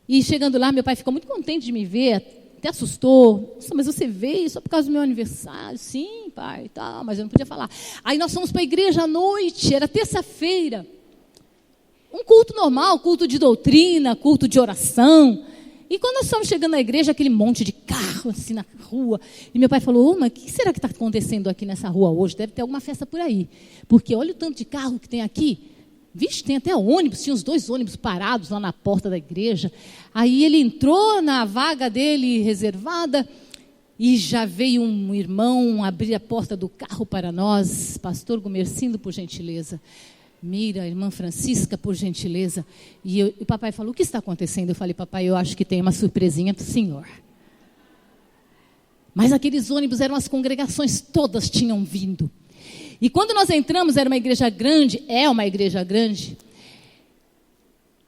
E chegando lá, meu pai ficou muito contente de me ver, até assustou. Nossa, mas você veio só por causa do meu aniversário? Sim, pai, tá, mas eu não podia falar. Aí nós fomos para a igreja à noite, era terça-feira. Um culto normal, culto de doutrina, culto de oração. E quando nós estamos chegando na igreja, aquele monte de carro assim na rua. E meu pai falou: mas o que será que está acontecendo aqui nessa rua hoje? Deve ter alguma festa por aí. Porque olha o tanto de carro que tem aqui. Vixe, tem até ônibus, tinha uns 2 ônibus parados lá na porta da igreja. Aí ele entrou na vaga dele reservada e já veio um irmão abrir a porta do carro para nós. Pastor Gumercindo, por gentileza. Mira, irmã Francisca, por gentileza. E o papai falou: o que está acontecendo? Eu falei: papai, eu acho que tem uma surpresinha para o senhor. Mas aqueles ônibus eram as congregações, todas tinham vindo. E quando nós entramos, era uma igreja grande, é uma igreja grande.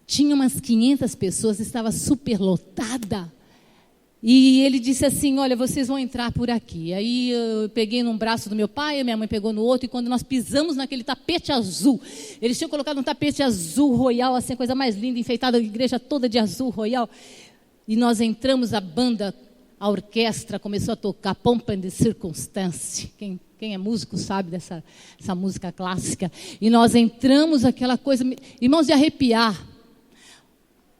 Tinha umas 500 pessoas, estava super lotada. E ele disse assim: olha, vocês vão entrar por aqui. Aí eu peguei num braço do meu pai, a minha mãe pegou no outro, e quando nós pisamos naquele tapete azul, eles tinham colocado um tapete azul royal, assim, a coisa mais linda, enfeitada, a igreja toda de azul royal. E nós entramos, a banda, a orquestra começou a tocar Pompe de Circunstância. Quem é músico sabe dessa música clássica. E nós entramos, aquela coisa, irmãos, de arrepiar.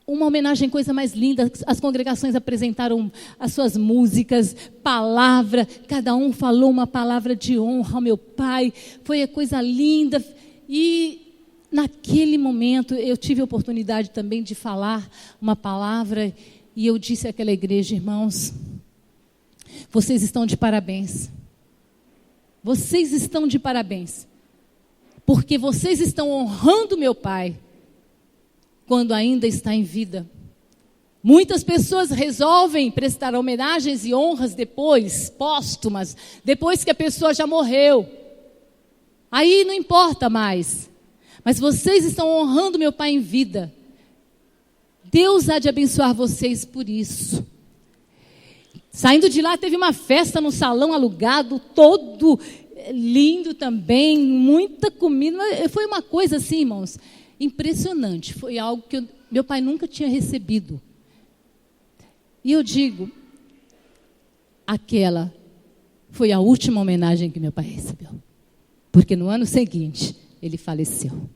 Uma homenagem, coisa mais linda. As congregações apresentaram as suas músicas, palavra, cada um falou uma palavra de honra ao meu pai. Foi a coisa linda. E naquele momento eu tive a oportunidade também de falar uma palavra. E eu disse àquela igreja: irmãos, vocês estão de parabéns. Vocês estão de parabéns. Porque vocês estão honrando meu pai quando ainda está em vida. Muitas pessoas resolvem prestar homenagens e honras depois, póstumas, depois que a pessoa já morreu. Aí não importa mais. Mas vocês estão honrando meu pai em vida. Deus há de abençoar vocês por isso. Saindo de lá, teve uma festa no salão alugado, todo lindo também, muita comida. Foi uma coisa assim, irmãos, impressionante. Foi algo que meu pai nunca tinha recebido. E eu digo, aquela foi a última homenagem que meu pai recebeu. Porque no ano seguinte, ele faleceu.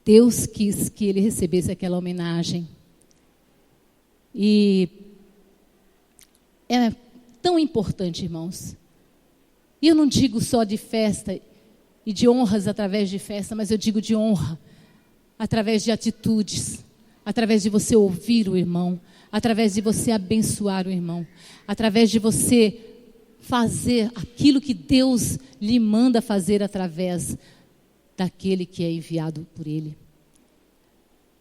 Deus quis que ele recebesse aquela homenagem. E é tão importante, irmãos. E eu não digo só de festa e de honras através de festa, mas eu digo de honra através de atitudes, através de você ouvir o irmão, através de você abençoar o irmão, através de você fazer aquilo que Deus lhe manda fazer através daquele que é enviado por ele.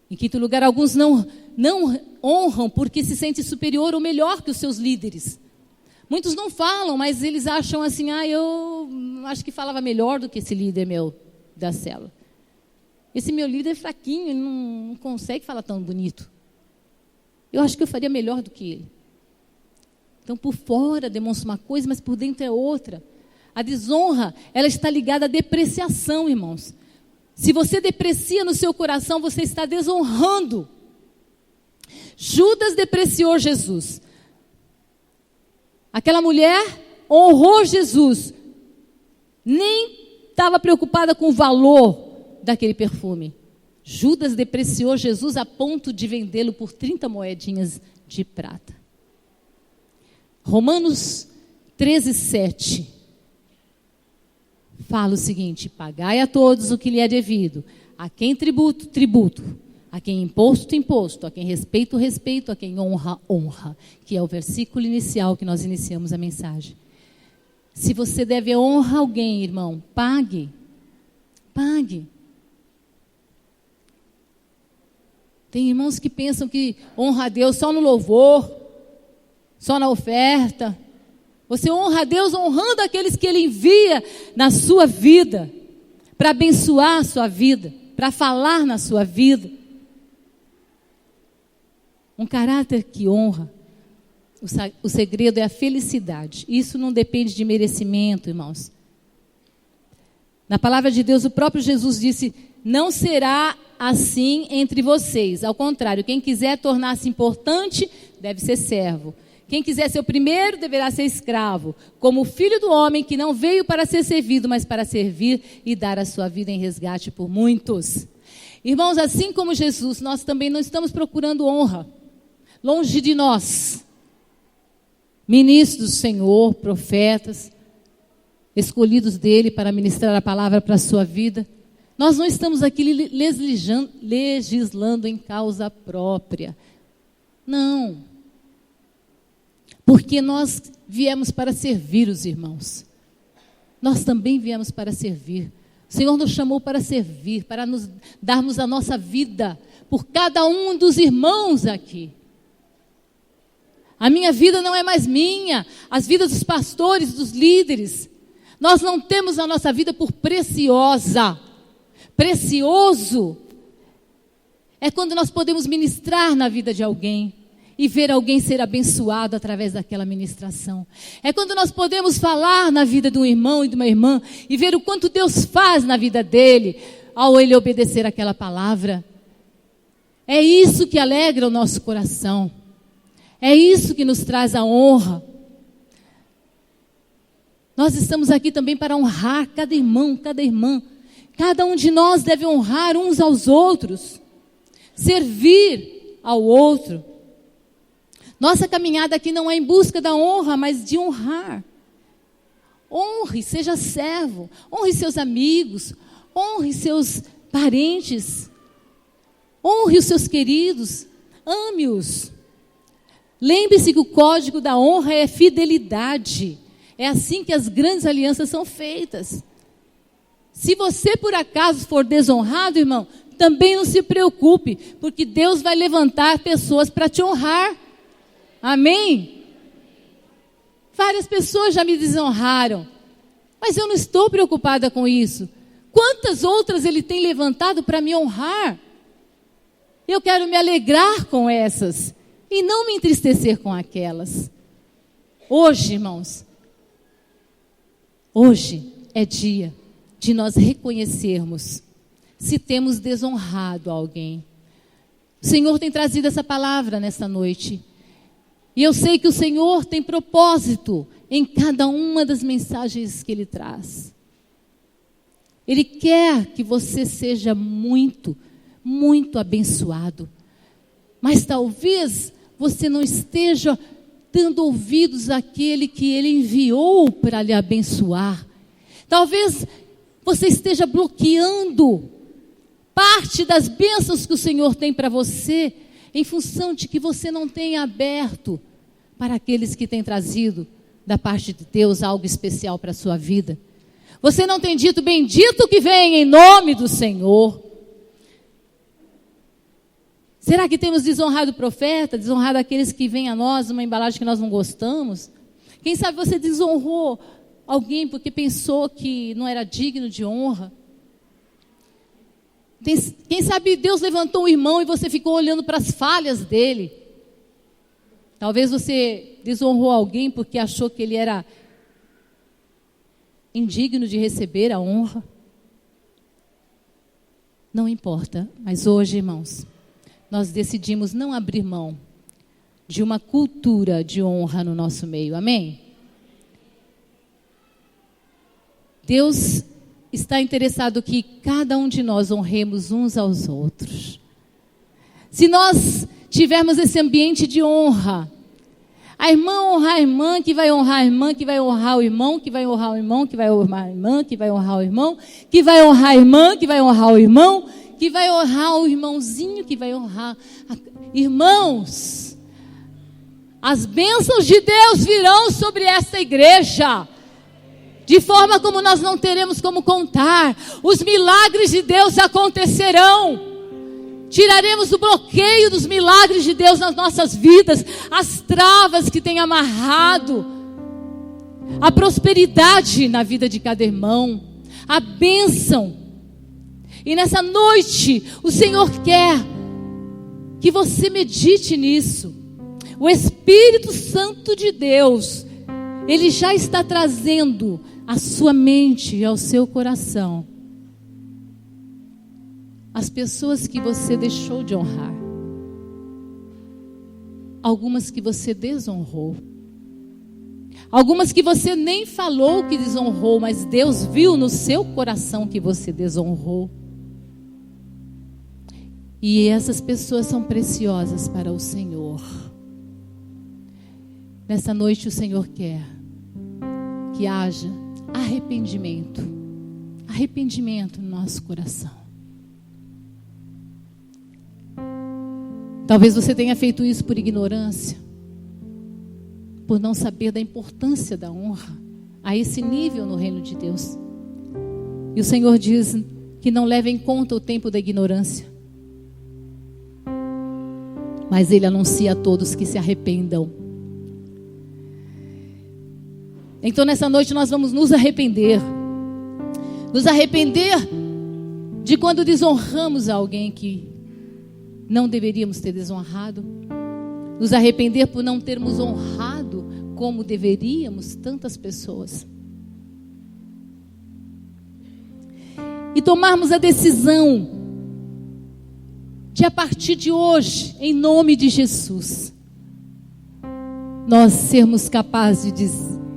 Em quinto lugar, alguns não honram porque se sentem superior ou melhor que os seus líderes. Muitos não falam, mas eles acham assim: eu acho que falava melhor do que esse líder meu da célula. Esse meu líder é fraquinho, ele não consegue falar tão bonito. Eu acho que eu faria melhor do que ele. Então, por fora demonstra uma coisa, mas por dentro é outra. A desonra, ela está ligada à depreciação, irmãos. Se você deprecia no seu coração, você está desonrando. Judas depreciou Jesus. Aquela mulher honrou Jesus. Nem estava preocupada com o valor daquele perfume. Judas depreciou Jesus a ponto de vendê-lo por 30 moedinhas de prata. Romanos 13:7 fala o seguinte: pagai a todos o que lhe é devido, a quem tributo, tributo, a quem imposto, imposto, a quem respeito, respeito, a quem honra, honra, que é o versículo inicial que nós iniciamos a mensagem. Se você deve honra a alguém, irmão, pague. Pague. Tem irmãos que pensam que honra a Deus só no louvor, só na oferta. Você honra a Deus honrando aqueles que Ele envia na sua vida, para abençoar a sua vida, para falar na sua vida. Um caráter que honra, o segredo é a felicidade. Isso não depende de merecimento, irmãos. Na palavra de Deus, o próprio Jesus disse: não será assim entre vocês. Ao contrário, quem quiser tornar-se importante, deve ser servo. Quem quiser ser o primeiro, deverá ser escravo. Como o Filho do Homem, que não veio para ser servido, mas para servir e dar a sua vida em resgate por muitos. Irmãos, assim como Jesus, nós também não estamos procurando honra. Longe de nós. Ministros do Senhor, profetas, escolhidos dele para ministrar a palavra para a sua vida. Nós não estamos aqui legislando em causa própria. Não. Porque nós viemos para servir os irmãos. Nós também viemos para servir. O Senhor nos chamou para servir, para nos darmos a nossa vida por cada um dos irmãos aqui. A minha vida não é mais minha, as vidas dos pastores, dos líderes. Nós não temos a nossa vida por preciosa. Precioso é quando nós podemos ministrar na vida de alguém e ver alguém ser abençoado através daquela ministração. É quando nós podemos falar na vida de um irmão e de uma irmã e ver o quanto Deus faz na vida dele ao ele obedecer aquela palavra. É isso que alegra o nosso coração. É isso que nos traz a honra. Nós estamos aqui também para honrar cada irmão, cada irmã. Cada um de nós deve honrar uns aos outros, servir ao outro. Nossa caminhada aqui não é em busca da honra, mas de honrar. Honre, seja servo, honre seus amigos, honre seus parentes, honre os seus queridos, ame-os. Lembre-se que o código da honra é fidelidade. É assim que as grandes alianças são feitas. Se você por acaso for desonrado, irmão, também não se preocupe, porque Deus vai levantar pessoas para te honrar. Amém? Várias pessoas já me desonraram, mas eu não estou preocupada com isso. Quantas outras Ele tem levantado para me honrar? Eu quero me alegrar com essas e não me entristecer com aquelas. Hoje, irmãos, hoje é dia de nós reconhecermos se temos desonrado alguém. O Senhor tem trazido essa palavra nesta noite. E eu sei que o Senhor tem propósito em cada uma das mensagens que Ele traz. Ele quer que você seja muito, muito abençoado. Mas talvez você não esteja dando ouvidos àquele que Ele enviou para lhe abençoar. Talvez você esteja bloqueando parte das bênçãos que o Senhor tem para você, em função de que você não tenha aberto para aqueles que têm trazido da parte de Deus algo especial para a sua vida. Você não tem dito: bendito que vem em nome do Senhor. Será que temos desonrado o profeta, desonrado aqueles que vêm a nós numa embalagem que nós não gostamos? Quem sabe você desonrou alguém porque pensou que não era digno de honra? Quem sabe Deus levantou um irmão e você ficou olhando para as falhas dele. Talvez você desonrou alguém porque achou que ele era indigno de receber a honra. Não importa, mas hoje, irmãos, nós decidimos não abrir mão de uma cultura de honra no nosso meio. Amém? Deus está interessado que cada um de nós honremos uns aos outros. Se nós tivermos esse ambiente de honra, a irmã honrar a irmã, que vai honrar a irmã, que vai honrar o irmão, que vai honrar o irmão, que vai honrar a irmã, que vai honrar o irmão, que vai honrar a irmã, que vai honrar o irmão, que vai honrar o irmãozinho, que vai honrar... Irmãos, as bênçãos de Deus virão sobre esta igreja, de forma como nós não teremos como contar. Os milagres de Deus acontecerão. Tiraremos o bloqueio dos milagres de Deus nas nossas vidas, as travas que tem amarrado, a prosperidade na vida de cada irmão, a bênção. E nessa noite, o Senhor quer que você medite nisso. O Espírito Santo de Deus, Ele já está trazendo à sua mente e ao seu coração as pessoas que você deixou de honrar, algumas que você desonrou, algumas que você nem falou que desonrou, mas Deus viu no seu coração que você desonrou. E essas pessoas são preciosas para o Senhor. Nessa noite o Senhor quer que haja arrependimento no nosso coração. Talvez você tenha feito isso por ignorância, por não saber da importância da honra a esse nível no reino de Deus. E o Senhor diz que não leva em conta o tempo da ignorância, mas Ele anuncia a todos que se arrependam. Então nessa noite nós vamos nos arrepender de quando desonramos alguém que não deveríamos ter desonrado, nos arrepender por não termos honrado como deveríamos tantas pessoas, e tomarmos a decisão de, a partir de hoje, em nome de Jesus, nós sermos capazes de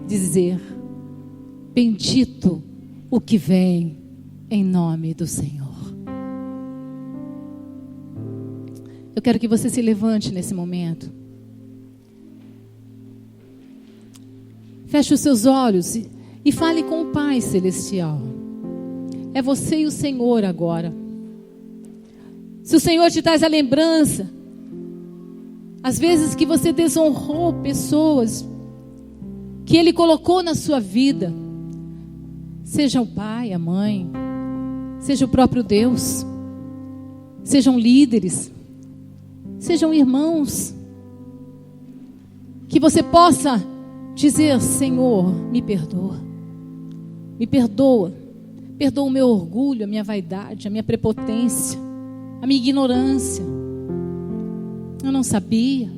dizer: bendito o que vem em nome do Senhor. Eu quero que você se levante nesse momento. Feche os seus olhos e fale com o Pai Celestial. É você e o Senhor agora. Se o Senhor te traz a lembrança, às vezes que você desonrou pessoas que Ele colocou na sua vida, seja o pai, a mãe, seja o próprio Deus, sejam líderes, sejam irmãos, que você possa dizer: Senhor, me perdoa, perdoa o meu orgulho, a minha vaidade, a minha prepotência, a minha ignorância, eu não sabia,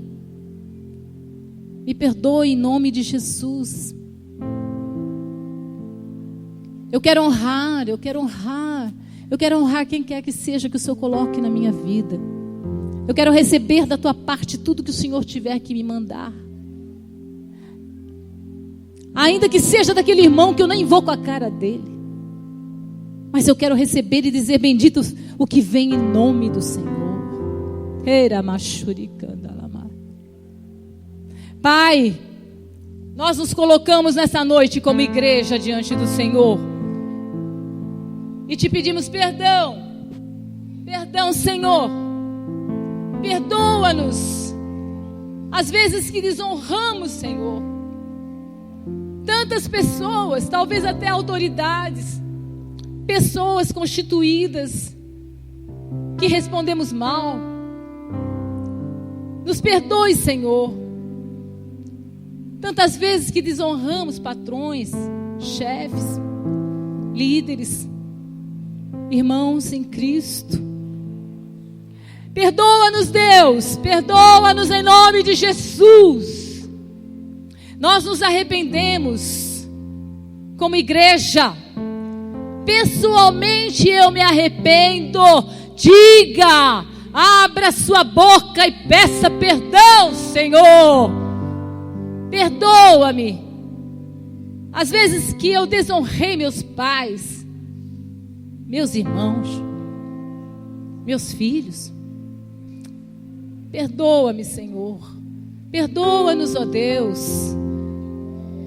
me perdoe em nome de Jesus. Eu quero honrar quem quer que seja que o Senhor coloque na minha vida. Eu quero receber da tua parte tudo que o Senhor tiver que me mandar. Ainda que seja daquele irmão que eu nem vou com a cara dele, mas eu quero receber e dizer: bendito o que vem em nome do Senhor. Pai, nós nos colocamos nessa noite como igreja diante do Senhor e te pedimos perdão, Senhor. Perdoa-nos as vezes que desonramos, Senhor, tantas pessoas, talvez até autoridades, pessoas constituídas, que respondemos mal. Nos perdoe, Senhor, tantas vezes que desonramos patrões, chefes, líderes, irmãos em Cristo. Perdoa-nos, Deus, perdoa-nos em nome de Jesus. Nós nos arrependemos como igreja. Pessoalmente eu me arrependo. Diga, abra sua boca e peça perdão, Senhor. Perdoa-me. Às vezes que eu desonrei meus pais, meus irmãos, meus filhos. Perdoa-me, Senhor. Perdoa-nos, ó Deus.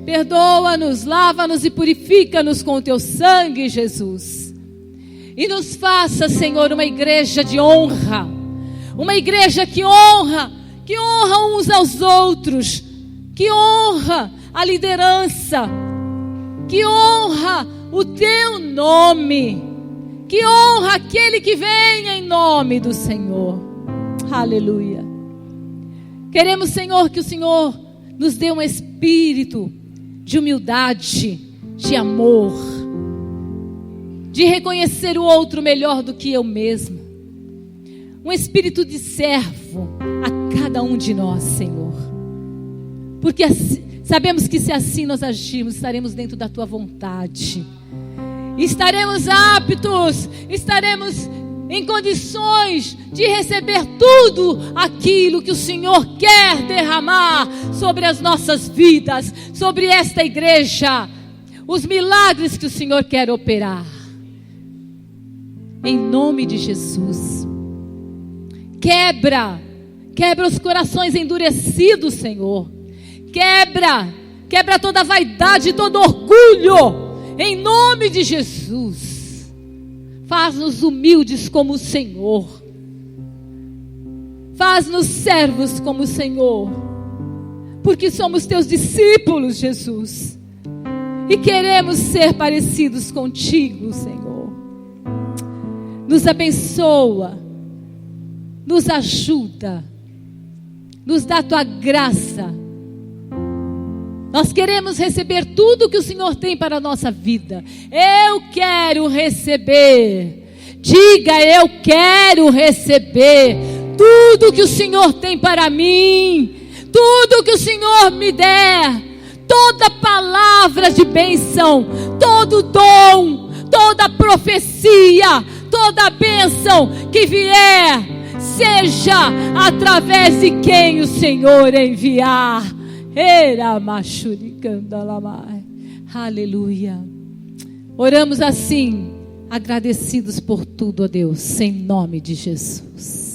Perdoa-nos, lava-nos e purifica-nos com o teu sangue, Jesus. E nos faça, Senhor, uma igreja de honra. Uma igreja que honra uns aos outros, que honra a liderança, que honra o teu nome, que honra aquele que vem em nome do Senhor. Aleluia. Queremos, Senhor, que o Senhor nos dê um espírito de humildade, de amor, de reconhecer o outro melhor do que eu mesmo. Um espírito de servo a cada um de nós, Senhor. Porque sabemos que se assim nós agirmos, estaremos dentro da tua vontade. Estaremos aptos, estaremos em condições de receber tudo aquilo que o Senhor quer derramar sobre as nossas vidas, sobre esta igreja, os milagres que o Senhor quer operar. Em nome de Jesus. Quebra os corações endurecidos, Senhor. Quebra toda vaidade, todo orgulho, em nome de Jesus. Faz-nos humildes como o Senhor. Faz-nos servos como o Senhor. Porque somos teus discípulos, Jesus. E queremos ser parecidos contigo, Senhor. Nos abençoa. Nos ajuda. Nos dá a tua graça. Nós queremos receber tudo que o Senhor tem para a nossa vida. Eu quero receber. Diga, eu quero receber tudo que o Senhor tem para mim. Tudo que o Senhor me der. Toda palavra de bênção. Todo dom. Toda profecia. Toda bênção que vier. Seja através de quem o Senhor enviar. Aleluia. Oramos assim, agradecidos por tudo, ó Deus, em nome de Jesus.